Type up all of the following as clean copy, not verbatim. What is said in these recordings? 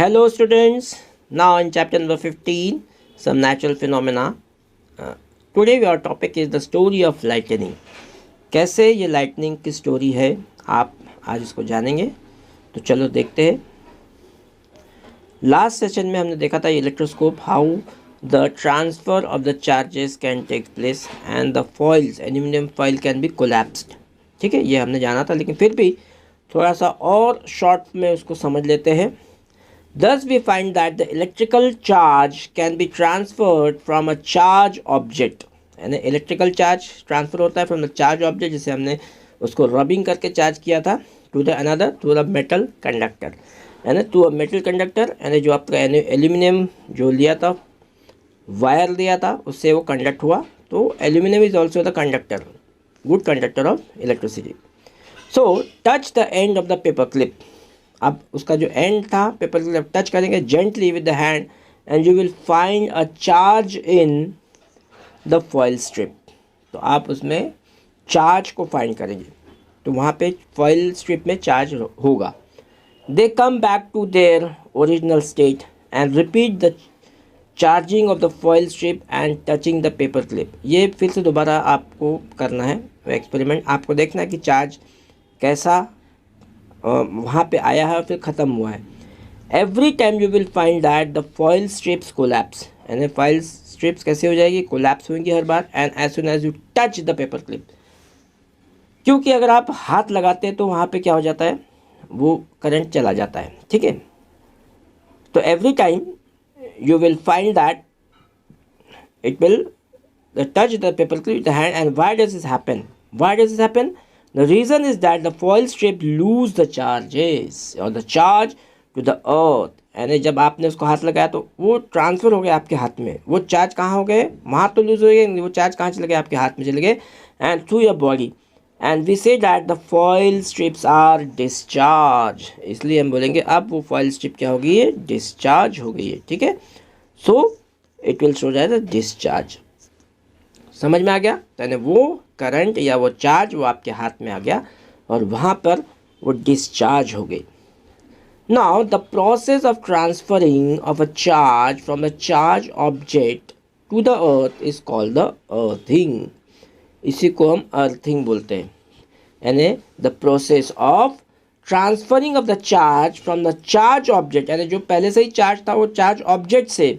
Hello students, now in chapter number 15, some natural phenomena. Today our topic is the story of lightning. कैसे ये lightning की story है आप आज इसको जानेंगे. तो चलो देखते हैं. लास्ट सेशन में हमने देखा था electroscope how the transfer of the charges can take place and the foils aluminium foil can be collapsed. ठीक है, ये हमने जाना था, लेकिन फिर भी थोड़ा सा और शॉर्ट में उसको समझ लेते हैं. Thus we find that the electrical charge can be transferred from a charge object. यानी इलेक्ट्रिकल चार्ज ट्रांसफ़र होता है फ्रॉम द चार्ज ऑब्जेक्ट, जिसे हमने उसको रबिंग करके चार्ज किया था, to the another to the metal conductor. यानी टू अ मेटल कंडक्टर, यानी जो आपका एल्यूमिनियम जो लिया था, वायर लिया था, उससे वो कंडक्ट हुआ. तो aluminium is also the conductor, good conductor of electricity. So touch the end of the paper clip. अब उसका जो एंड था पेपर क्लिप टच करेंगे gently with the hand and you will find a charge in the foil strip. तो आप उसमें charge को find करेंगे, तो वहाँ पे फॉइल स्ट्रिप में चार्ज होगा. They come back to their original state and repeat the charging of the foil strip and touching the paper clip. ये फिर से दोबारा आपको करना है एक्सपेरिमेंट. आपको देखना है कि चार्ज कैसा वहाँ पे आया है और फिर ख़त्म हुआ है. Every time you will find that the foil strips collapse. यानी फॉइल स्ट्रिप्स कैसे हो जाएगी, कोलैप्स होंगी हर बार. And as soon as you touch the paper clip, क्योंकि अगर आप हाथ लगाते हैं तो वहाँ पे क्या हो जाता है, वो करंट चला जाता है. ठीक है, तो every time you will find that it will touch the paper clip with the hand. And why does this happen, why does this happen? The reason is that the foil strip lose the charges or the charge to the earth. यानी जब आपने उसको हाथ लगाया तो वो transfer हो गया आपके हाथ में. वो चार्ज कहाँ हो गए, वहाँ तो लूज हो गए, वो चार्ज कहाँ चले गए, आपके हाथ में चले गए, and through your body. And we see that the foil strips are discharge. इसलिए हम बोलेंगे अब वो फॉइल स्ट्रिप क्या हो गई है, डिस्चार्ज हो गई है. ठीक है, so it will show that discharge. समझ में आ गया? यानी वो करंट या वो चार्ज वो आपके हाथ में आ गया और वहाँ पर वो डिस्चार्ज हो गई. Now the process of transferring of a charge from the charge object to the earth is called the earthing. इसी को हम अर्थिंग बोलते हैं. यानी the process of transferring of the charge from the charge object, यानी जो पहले से ही चार्ज था वो चार्ज ऑब्जेक्ट से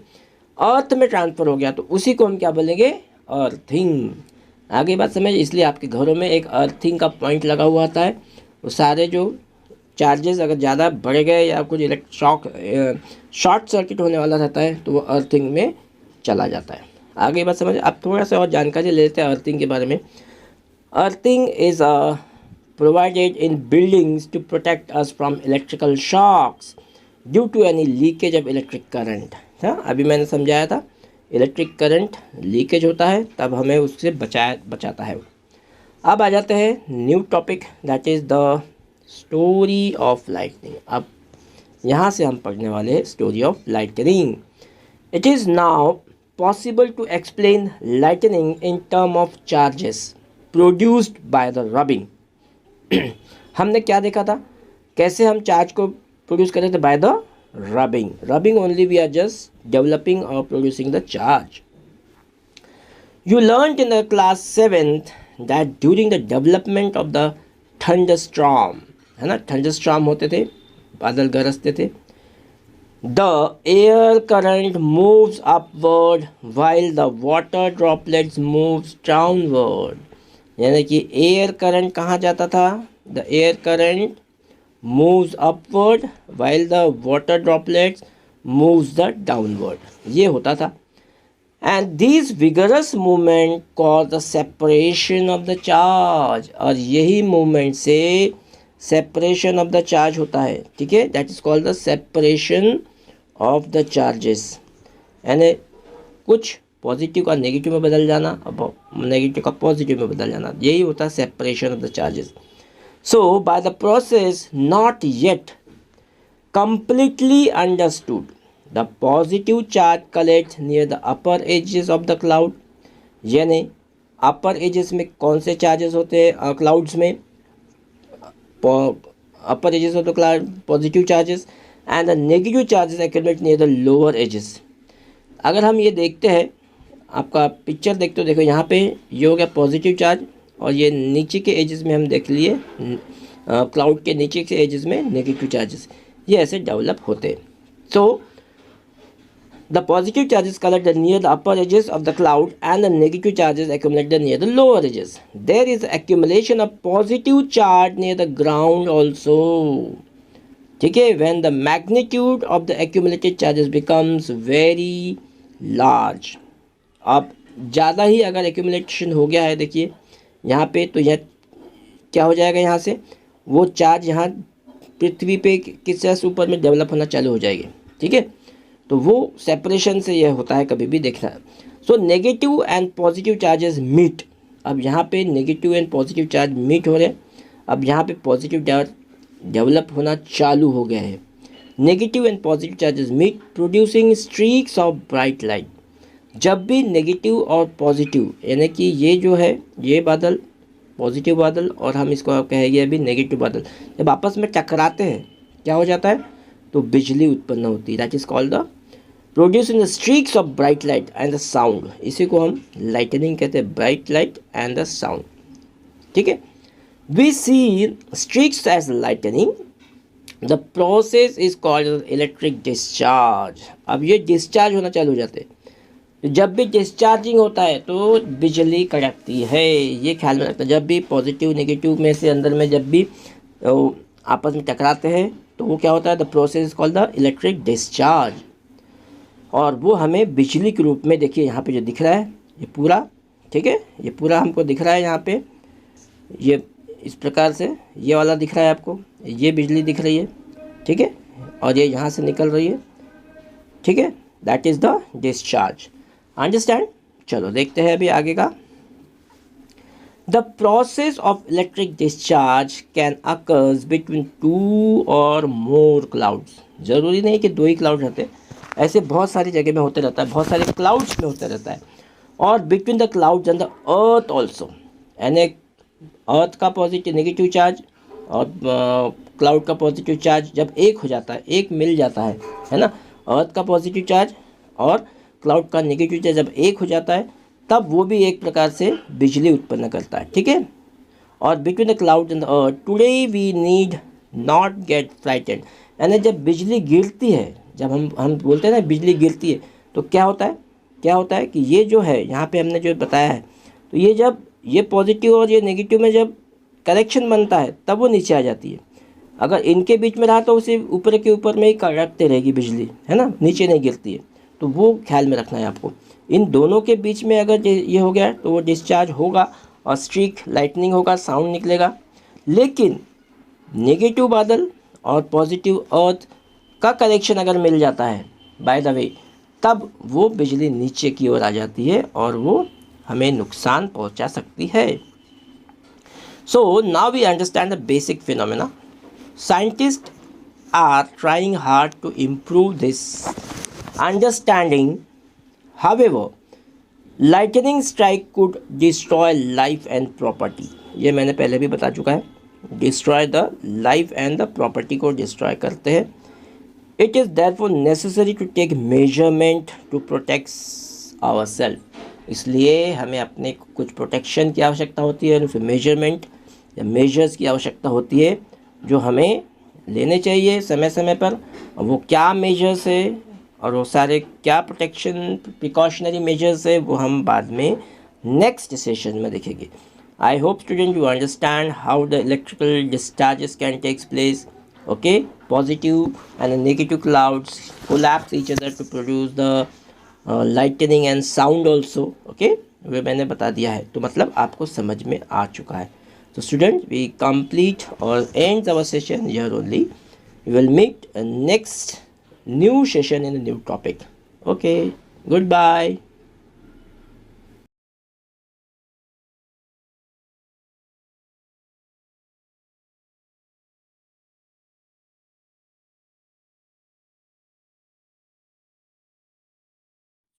अर्थ में ट्रांसफ़र हो गया, तो उसी को हम क्या बोलेंगे, अर्थिंग. आगे बात समझ. इसलिए आपके घरों में एक अर्थिंग का पॉइंट लगा हुआ आता है. वो सारे जो चार्जेस अगर ज़्यादा बढ़ गए या कुछ शॉर्ट सर्किट होने वाला रहता है तो वो अर्थिंग में चला जाता है. आगे बात समझ. अब थोड़ा सा और जानकारी लेते हैं अर्थिंग के बारे में. Earthing is provided in buildings to protect us from electrical shocks due to any leakage of electric current. हाँ, अभी मैंने समझाया था इलेक्ट्रिक करंट लीकेज होता है तब हमें उससे बचाता है. अब आ जाते हैं new topic, that is the story of lightning. अब यहाँ से हम पढ़ने वाले हैं story of lightning. It is now possible to explain lightning in term of charges produced by the rubbing. हमने क्या देखा था, कैसे हम चार्ज को प्रोड्यूस कर रहे थे, by the rubbing only we are just developing or producing the charge. You learned in the class 7th that during the development of the thunderstorm, है ना, thunderstorm होते थे, बादल गरजते थे, the air current moves upward while the water droplets moves downward. यानी कि air current कहाँ जाता था, the air current moves upward while the water droplets moves the downward. ये होता था. And these vigorous movement cause the separation of the charge. और यही movement से separation of the charge होता है. ठीक है, that is called the separation of the charges. यानी कुछ पॉजिटिव का नेगेटिव में बदल जाना, अब नेगेटिव का पॉजिटिव में बदल जाना, यही होता है separation of the charges. So, by the process not yet completely understood, the positive charge collects near the upper edges of the cloud. यानी अपर एजेस में कौन से चार्जेस होते हैं क्लाउड्स में, upper edges of the cloud positive charges, and the negative charges accumulate near the lower edges. अगर हम ये देखते हैं, आपका पिक्चर देखते हो, देखो यहाँ पे ये हो गया पॉजिटिव चार्ज और ये नीचे के एजेस में हम देख लिए क्लाउड के नीचे के एजेस में नेगेटिव चार्जेस, ये ऐसे डेवलप होते हैं. सो the positive charges collect near the upper edges of the cloud and the negative charges accumulate near the lower edges. There is accumulation of positive charge near the ground also. ठीक है, when the magnitude of the accumulated charges becomes very large. अब ज़्यादा ही अगर accumulation हो गया है, देखिए यहाँ पे, तो यह क्या हो जाएगा, यहाँ से वो चार्ज यहाँ पृथ्वी पे किस तरह से ऊपर में डेवलप होना चालू हो जाएगी. ठीक है, तो वो सेपरेशन से यह होता है, कभी भी देखना. So negative and positive charges meet. अब यहाँ पे negative and positive charge meet हो रहे हैं. अब यहाँ पे पॉजिटिव चार्ज डेवलप होना चालू हो गया है. Negative and positive charges meet producing streaks of bright light. जब भी नेगेटिव और पॉजिटिव, यानी कि ये जो है ये बादल पॉजिटिव बादल और हम इसको कहेंगे अभी नेगेटिव बादल, जब आपस में टकराते हैं क्या हो जाता है, तो बिजली उत्पन्न होती है. That is called the producing the streaks of bright light and the sound. इसी को हम लाइटनिंग कहते हैं, bright light and the sound. ठीक है, we see streaks as lightning. The process is called electric discharge. अब ये डिस्चार्ज होना चालू हो जाते हैं. जब भी डिस्चार्जिंग होता है तो बिजली कड़कती है, ये ख्याल में रखना. जब भी पॉजिटिव नेगेटिव में से अंदर में जब भी आपस में टकराते हैं तो वो क्या होता है, the process is called the electric discharge. और वो हमें बिजली के रूप में, देखिए यहाँ पे जो दिख रहा है ये पूरा, ठीक है, ये पूरा हमको दिख रहा है यहाँ पे, ये इस प्रकार से ये वाला दिख रहा है आपको, ये बिजली दिख रही है. ठीक है, और ये यहाँ से निकल रही है. ठीक है, that is the discharge. Understand. चलो देखते हैं अभी आगे का. The process of electric discharge can occurs between 2 और मोर क्लाउड्स. ज़रूरी नहीं कि 2 ही क्लाउड रहते, ऐसे बहुत सारी जगह में होते रहता है, बहुत सारे क्लाउड्स में होता रहता है. और between the clouds and the earth also. यानी अर्थ का पॉजिटिव नेगेटिव चार्ज और क्लाउड का पॉजिटिव चार्ज जब एक हो जाता है, एक मिल जाता है ना, अर्थ का पॉजिटिव चार्ज और क्लाउड का नेगेटिव चार्ज जब एक हो जाता है, तब वो भी एक प्रकार से बिजली उत्पन्न करता है. ठीक है, और between the cloud and the earth today we need not get frightened. यानी जब बिजली गिरती है, जब हम बोलते हैं ना बिजली गिरती है, तो क्या होता है कि ये जो है यहाँ पे हमने जो बताया है, तो ये जब ये पॉजिटिव और ये नेगेटिव में जब करेक्शन बनता है तब वो नीचे आ जाती है. अगर इनके बीच में रहा तो उसे ऊपर के ऊपर में ही कड़कते रहेगी बिजली, है ना, नीचे नहीं गिरती है. तो वो ख्याल में रखना है आपको. इन दोनों के बीच में अगर ये हो गया तो वो डिस्चार्ज होगा और स्ट्रीक लाइटनिंग होगा, साउंड निकलेगा. लेकिन नेगेटिव बादल और पॉजिटिव अर्थ का कनेक्शन अगर मिल जाता है बाय द वे, तब वो बिजली नीचे की ओर आ जाती है और वो हमें नुकसान पहुंचा सकती है. So now we understand the basic phenomena. Scientist are trying hard to improve this understanding. However, lightning strike could destroy life and property. ये मैंने पहले भी बता चुका है, destroy the life and the property को destroy करते हैं. It is therefore necessary to take measurement to protect ourselves. इसलिए हमें अपने कुछ प्रोटेक्शन की आवश्यकता होती है, फिर मेजरमेंट या मेजर्स की आवश्यकता होती है जो हमें लेने चाहिए समय समय पर. और वो क्या मेजर्स है और वो सारे क्या प्रोटेक्शन प्रिकॉशनरी मेजर्स है, वो हम बाद में नेक्स्ट सेशन में देखेंगे. I hope student you understand how the electrical discharges can takes place. Okay, positive and negative clouds collapse each other to produce the lightning and sound also. Okay, वे मैंने बता दिया है, तो मतलब आपको समझ में आ चुका है. So students, we complete or end our session here only. We will meet next new session in a new topic. Okay, goodbye.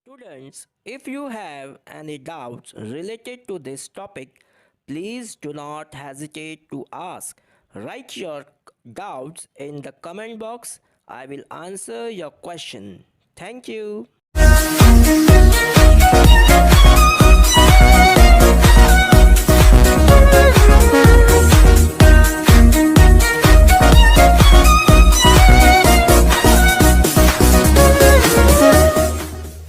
Students, if you have any doubts related to this topic, please do not hesitate to ask. Write your doubts in the comment box. I will answer your question. Thank you.